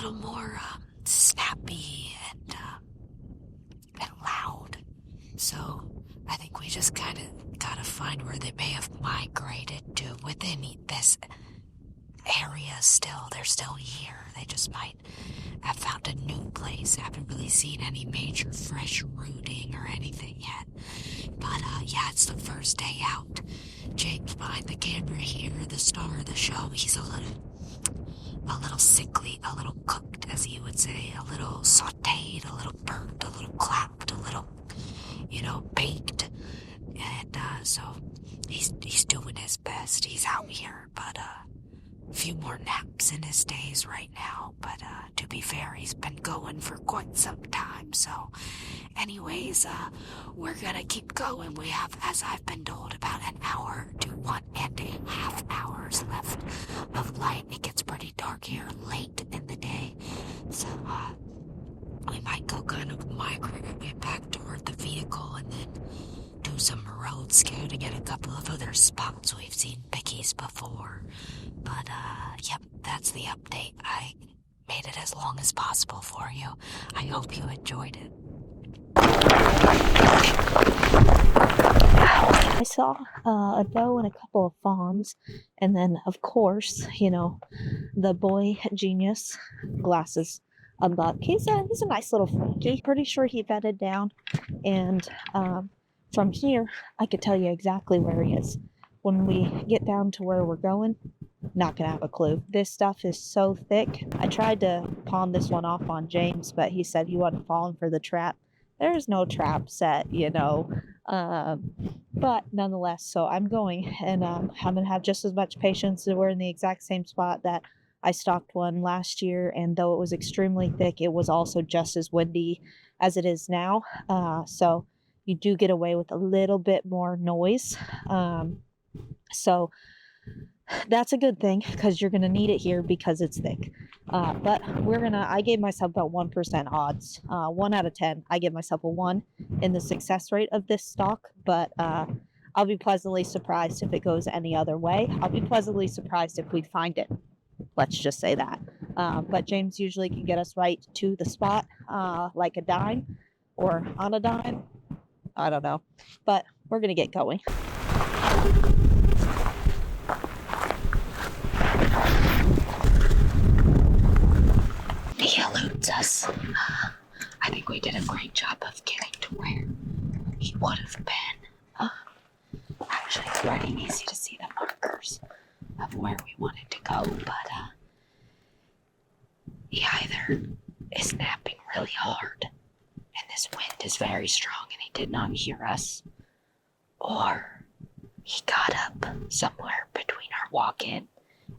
little more snappy and loud. So I think we just kind of gotta find where they may have migrated to within this area still. They're still here. They just might have found a new place. Haven't really seen any major fresh rooting or anything yet. But yeah, it's the first day out. James behind the camera here, the star of the show, he's a little sickly, a little cooked, as he would say, a little sauteed, a little burnt, a little clapped, a little, baked. And so he's doing his best. He's out here, but a few more naps in his days right now. But to be fair, he's been going for quite some time. So anyways, we're gonna keep going. We have, as I've been told, about an hour to 1.5 hours left of light. It gets pretty dark here late in the day. So we might go kind of migrate back toward the vehicle and then do some road scouting at a couple of other spots we've seen pickies before. But yep, that's the update. I made it as long as possible for you. I hope you enjoyed it. I saw a doe and a couple of fawns, and then of course, the boy genius, glasses, a buck. He's a nice little funky. Pretty sure he bedded down, and from here I could tell you exactly where he is. When we get down to where we're going, not gonna have a clue. This stuff is so thick. I tried to pawn this one off on James, but he said he wasn't falling for the trap. There's no trap set, but nonetheless, so I'm going, and I'm gonna have just as much patience. We're in the exact same spot that I stalked one last year, and though it was extremely thick, it was also just as windy as it is now. So you do get away with a little bit more noise. So that's a good thing, because you're going to need it here because it's thick. But I gave myself about 1% odds. 1 out of 10. I give myself a 1 in the success rate of this stalk, but I'll be pleasantly surprised if it goes any other way. I'll be pleasantly surprised if we find it. Let's just say that. But James usually can get us right to the spot, like a dime or on a dime. I don't know. But we're going to get going. He eludes us. I think we did a great job of getting to where he would have been. Actually, it's pretty easy to see the markers of where we wanted to go, but he either is napping really hard and this wind is very strong and he did not hear us, or he got up somewhere between our walk-in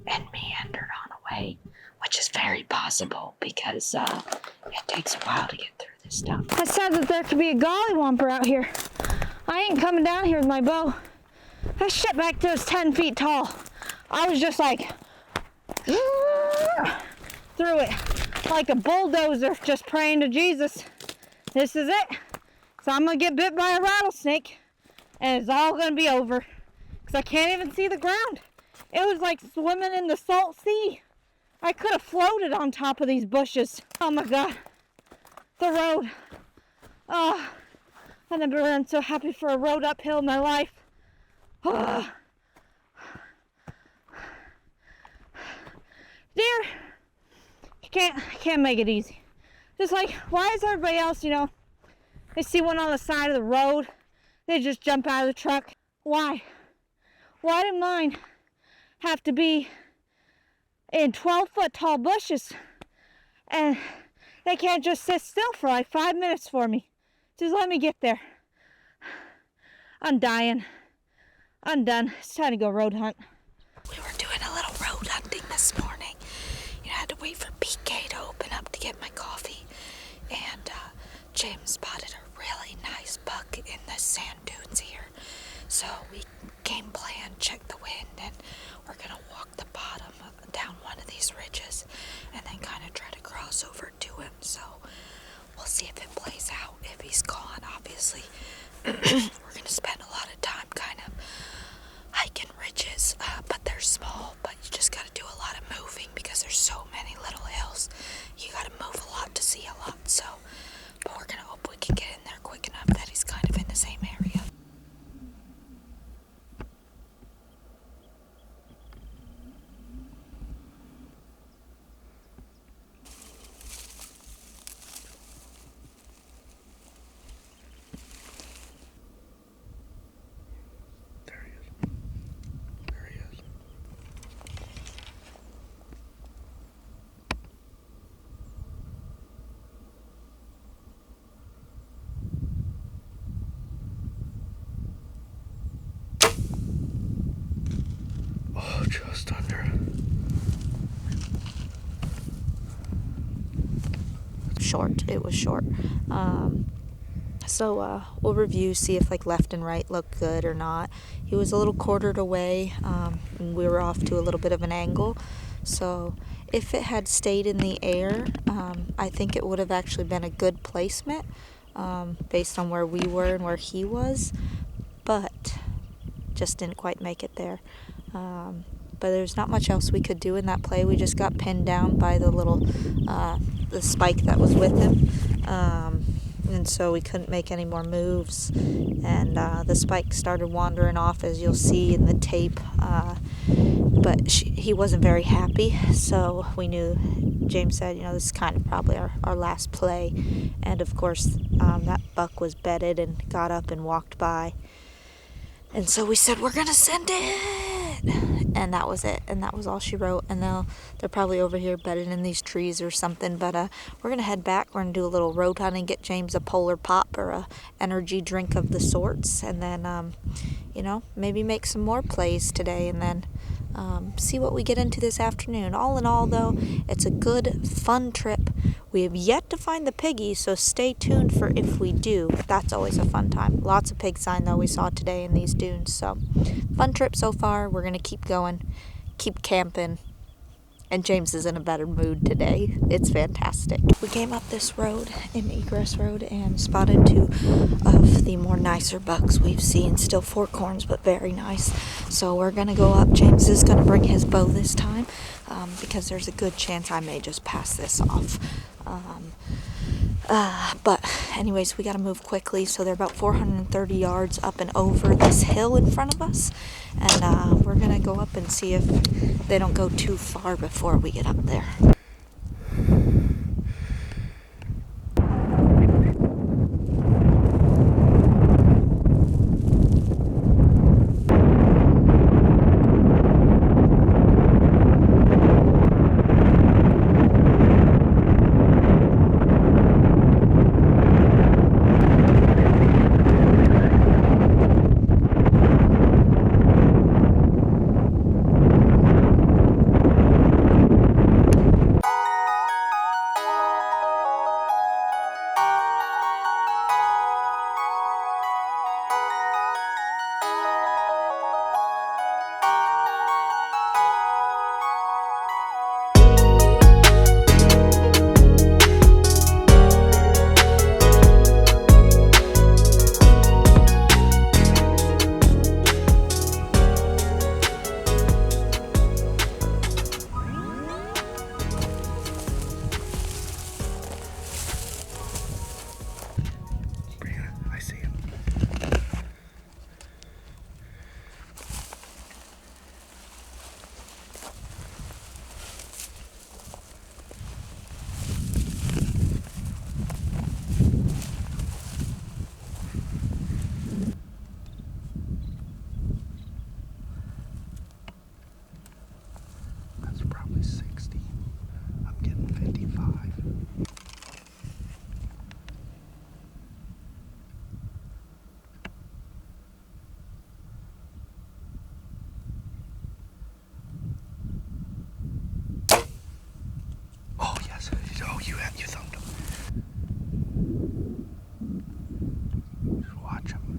and meandered on away, which is very possible because it takes a while to get through this stuff. I said that there could be a gollywomper out here. I ain't coming down here with my bow. That shit back there is 10 feet tall. I was just like, through it like a bulldozer, just praying to Jesus. This is it. So I'm gonna get bit by a rattlesnake and it's all gonna be over, because I can't even see the ground. It was like swimming in the salt sea. I could have floated on top of these bushes. Oh my God. The road. Oh, I never been so happy for a road uphill in my life. Oh. Dear, you can't make it easy. Just like, why is everybody else, they see one on the side of the road, they just jump out of the truck. Why? Why do mine have to be in 12-foot tall bushes, and they can't just sit still for like 5 minutes for me? Just let me get there. I'm dying. I'm done. It's time to go road hunt. We were doing a little road hunting this morning. I had to wait for PK to open up to get my coffee, and James spotted a really nice buck in the sand dunes here. So we game plan, check the wind, and we're gonna walk the bottom down one of these ridges and then kind of try to cross over to him. So we'll see if it plays out. If he's gone, obviously we're gonna spend a lot of time kind of hiking ridges, but they're small, but you just gotta do a lot of moving because there's so many little hills you Just under. Short. It was short. So we'll review, see if like left and right look good or not. He was a little quartered away, and we were off to a little bit of an angle. So if it had stayed in the air, I think it would have actually been a good placement based on where we were and where he was, but just didn't quite make it there. But there's not much else we could do in that play. We just got pinned down by the little the spike that was with him, and so we couldn't make any more moves, and the spike started wandering off, as you'll see in the tape, but he wasn't very happy, so we knew, James said, you know, this is kind of probably our last play, and of course that buck was bedded and got up and walked by. And so we said, we're going to send it. And that was it. And that was all she wrote. And they're probably over here bedded in these trees or something. But we're going to head back. We're going to do a little road hunting, get James a Polar Pop or a energy drink of the sorts. And then, you know, maybe make some more plays today. And then see what we get into this afternoon. All in all, though, it's a good, fun trip. We have yet to find the piggy, so stay tuned for if we do. That's always a fun time. Lots of pig sign, though, we saw today in these dunes. So, fun trip so far. We're going to keep going, keep camping. And James is in a better mood today. It's fantastic. We came up this road, in Egress Road, and spotted two of the more nicer bucks we've seen. Still fork horns, but very nice. So we're going to go up. James is going to bring his bow this time because there's a good chance I may just pass this off. But anyways, we got to move quickly. So they're about 430 yards up and over this hill in front of us. And we're going to go up and see if they don't go too far before we get up there.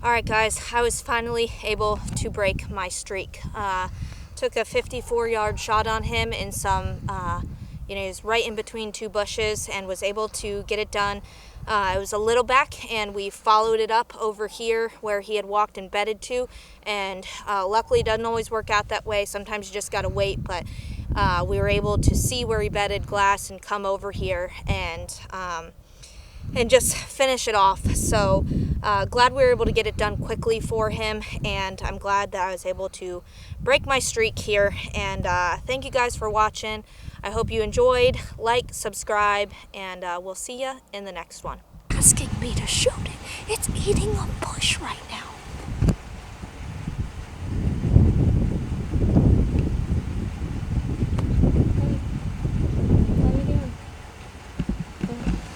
Alright guys, I was finally able to break my streak. Took a 54-yard shot on him in some, he was right in between two bushes and was able to get it done. It was a little back and we followed it up over here where he had walked and bedded to, and luckily it doesn't always work out that way. Sometimes you just gotta wait, but we were able to see where he bedded glass and come over here and just finish it off. So glad we were able to get it done quickly for him, and I'm glad that I was able to break my streak here. And thank you guys for watching. I hope you enjoyed. Like, subscribe, and we'll see you in the next one. Asking me to shoot it. It's eating a bush right now.